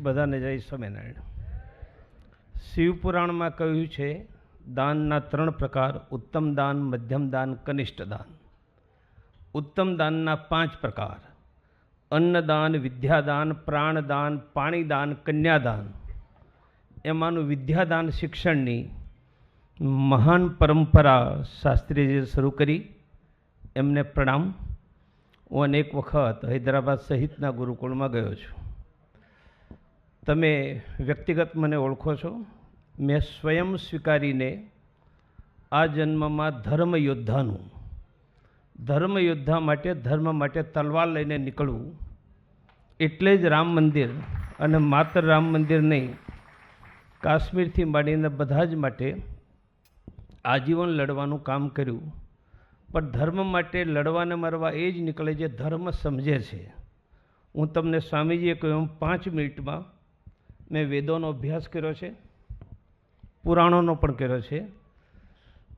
બધાને જય સ્વામિનારાયણ. શિવપુરાણમાં કહ્યું છે દાનના 3 પ્રકાર: ઉત્તમ દાન, મધ્યમ દાન, કનિષ્ઠ દાન. ઉત્તમ દાનના 5 પ્રકાર: અન્નદાન, વિદ્યાદાન, પ્રાણદાન, પાણીદાન, કન્યાદાન. એમાંનું વિદ્યાદાન શિક્ષણની મહાન પરંપરા શાસ્ત્રીજીએ શરૂ કરી, એમને પ્રણામ. હું અનેક વખત હૈદરાબાદ સહિતના ગુરુકુળમાં ગયો છું. તમે વ્યક્તિગત મને ઓળખો છો. મેં સ્વયં સ્વીકારીને આ જન્મમાં ધર્મ યોદ્ધા માટે, ધર્મ માટે તલવાર લઈને નીકળવું, એટલે જ રામ મંદિર, અને માત્ર રામ મંદિર નહીં, કાશ્મીરથી માંડીને બધા જ માટે આજીવન લડવાનું કામ કર્યું. પણ ધર્મ માટે લડવાને મરવા એ જ નીકળે જે ધર્મ સમજે છે. હું તમને સ્વામીજીએ કહ્યું 5 મિનિટમાં મેં વેદોનો અભ્યાસ કર્યો છે, પુરાણોનો પણ કર્યો છે.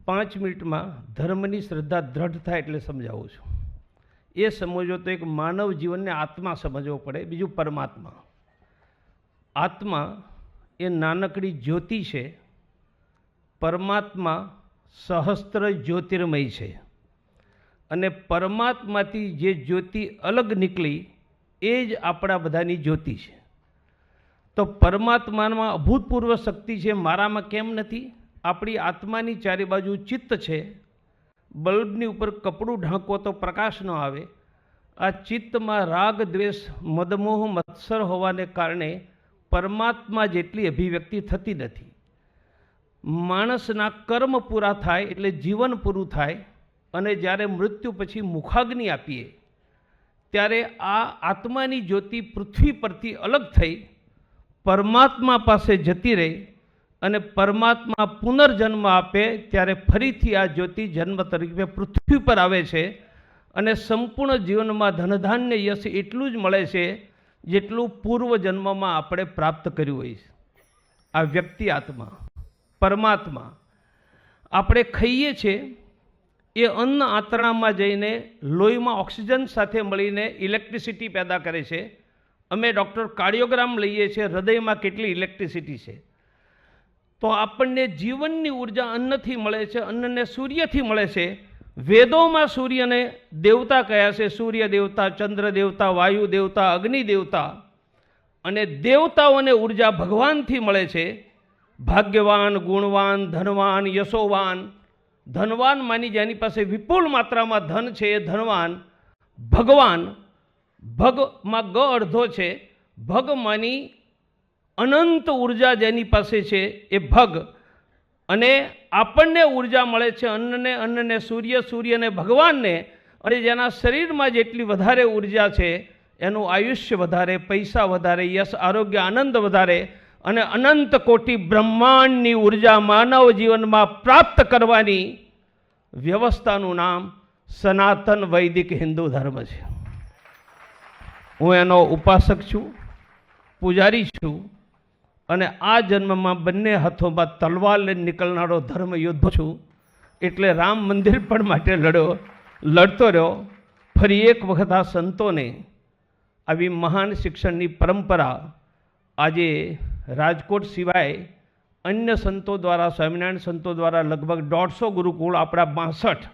5 મિનિટમાં ધર્મની શ્રદ્ધા દ્રઢ થાય એટલે સમજાવું છું. એ સમજો તો એક માનવ જીવનને આત્મા સમજવો પડે, બીજું પરમાત્મા. આત્મા એ નાનકડી જ્યોતિ છે, પરમાત્મા સહસ્ત્ર જ્યોતિર્મય છે. અને પરમાત્માથી જે જ્યોતિ અલગ નીકળી એ જ આપણા બધાની જ્યોતિ છે. તો પરમાત્મામાં અભૂતપૂર્વ શક્તિ છે, મારામાં કેમ નથી? આપણી આત્માની ચારે બાજુ ચિત્ત છે. બલ્બની ઉપર કપડું ઢાંકો તો પ્રકાશ ન આવે. આ ચિત્તમાં રાગ, દ્વેષ, મદમોહ, મત્સર હોવાને કારણે પરમાત્મા જેટલી અભિવ્યક્તિ થતી નથી. માણસના કર્મ પૂરા થાય એટલે જીવન પૂરું થાય, અને જ્યારે મૃત્યુ પછી મુખાગ્નિ આપીએ ત્યારે આ આત્માની જ્યોતિ પૃથ્વી પરથી અલગ થઈ પરમાત્મા પાસે જતી રહી, અને પરમાત્મા પુનર્જન્મ આપે ત્યારે ફરીથી આ જ્યોતિ જન્મ તરીકે પૃથ્વી પર આવે છે. અને સંપૂર્ણ જીવનમાં ધનધાન્ય યશ એટલું જ મળે છે જેટલું પૂર્વ જન્મમાં આપણે પ્રાપ્ત કર્યું હોય છે. આ વ્યક્તિ આત્મા, પરમાત્મા. આપણે ખાઈએ છીએ એ અન્ન આંતરડામાં જઈને લોહીમાં ઓક્સિજન સાથે મળીને ઇલેક્ટ્રિસિટી પેદા કરે છે. અમે ડૉક્ટર કાર્ડિયોગ્રામ લઈએ છીએ, હૃદયમાં કેટલી ઇલેક્ટ્રિસિટી છે. તો આપણને જીવનની ઉર્જા અન્નથી મળે છે, અન્નને સૂર્યથી મળે છે. વેદોમાં સૂર્યને દેવતા કયા છે: સૂર્ય દેવતા, ચંદ્ર દેવતા, વાયુ દેવતા, અગ્નિ દેવતા. અને દેવતાઓને ઉર્જા ભગવાનથી મળે છે. ભાગ્યવાન, ગુણવાન, ધનવાન, યશોવાન. ધનવાન માની જેની પાસે વિપુલ માત્રામાં ધન છે એ ધનવાન. ભગવાન, ભગમાં ગ અડધો છે, ભગ માની અનંત ઉર્જા જેની પાસે છે એ ભગ. અને આપણને ઉર્જા મળે છે અન્નને સૂર્ય, સૂર્યને ભગવાનને. અને જેના શરીરમાં જેટલી વધારે ઉર્જા છે એનું આયુષ્ય વધારે, પૈસા વધારે, યશ, આરોગ્ય, આનંદ વધારે. અને અનંત કોટી બ્રહ્માંડની ઉર્જા માનવ જીવનમાં પ્રાપ્ત કરવાની વ્યવસ્થાનું નામ સનાતન વૈદિક હિન્દુ ધર્મ છે. હું એનો ઉપાસક છું, પૂજારી છું, અને આ જન્મમાં બંને હાથોમાં તલવાર લઈને નીકળનારો ધર્મ યોદ્ધો છું. એટલે રામ મંદિર પણ માટે લડતો રહ્યો. ફરી એક વખત આ સંતોને આવી મહાન શિક્ષણની પરંપરા આજે રાજકોટ સિવાય અન્ય સંતો દ્વારા, સ્વામિનારાયણ સંતો દ્વારા લગભગ 150 ગુરુકુળ, આપણા 62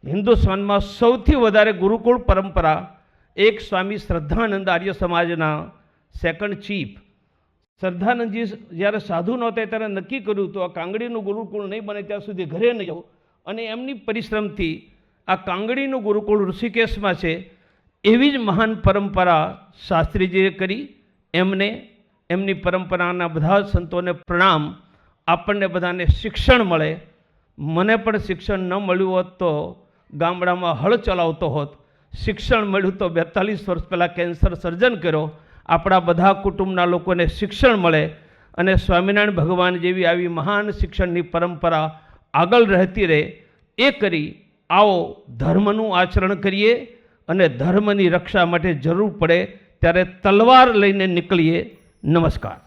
હિન્દુસ્તાનમાં સૌથી વધારે ગુરુકુળ પરંપરા એક સ્વામી શ્રદ્ધાનંદ આર્ય સમાજના સેકન્ડ ચીફ. શ્રદ્ધાનંદજી જ્યારે સાધુ નહોતા ત્યારે નક્કી કર્યું હતું આ કાંગડીનું ગુરુકુળ નહીં બને ત્યાં સુધી ઘરે નહીં જવું. અને એમની પરિશ્રમથી આ કાંગડીનું ગુરુકુળ ઋષિકેશમાં છે. એવી જ મહાન પરંપરા શાસ્ત્રીજીએ કરી. એમની પરંપરાના બધા સંતોને પ્રણામ. આપણને બધાને શિક્ષણ મળે. મને પણ શિક્ષણ ન મળ્યું હોત તો ગામડામાં હળ ચલાવતો હોત. શિક્ષણ મળ્યું તો 42 વર્ષ પહેલાં કેન્સર સર્જન કર્યો. આપણા બધા કુટુંબના લોકોને શિક્ષણ મળે, અને સ્વામિનારાયણ ભગવાન જેવી આવી મહાન શિક્ષણની પરંપરા આગળ રહેતી રહે એ કરી. આવો ધર્મનું આચરણ કરીએ, અને ધર્મની રક્ષા માટે જરૂર પડે ત્યારે તલવાર લઈને નીકળીએ. નમસ્કાર.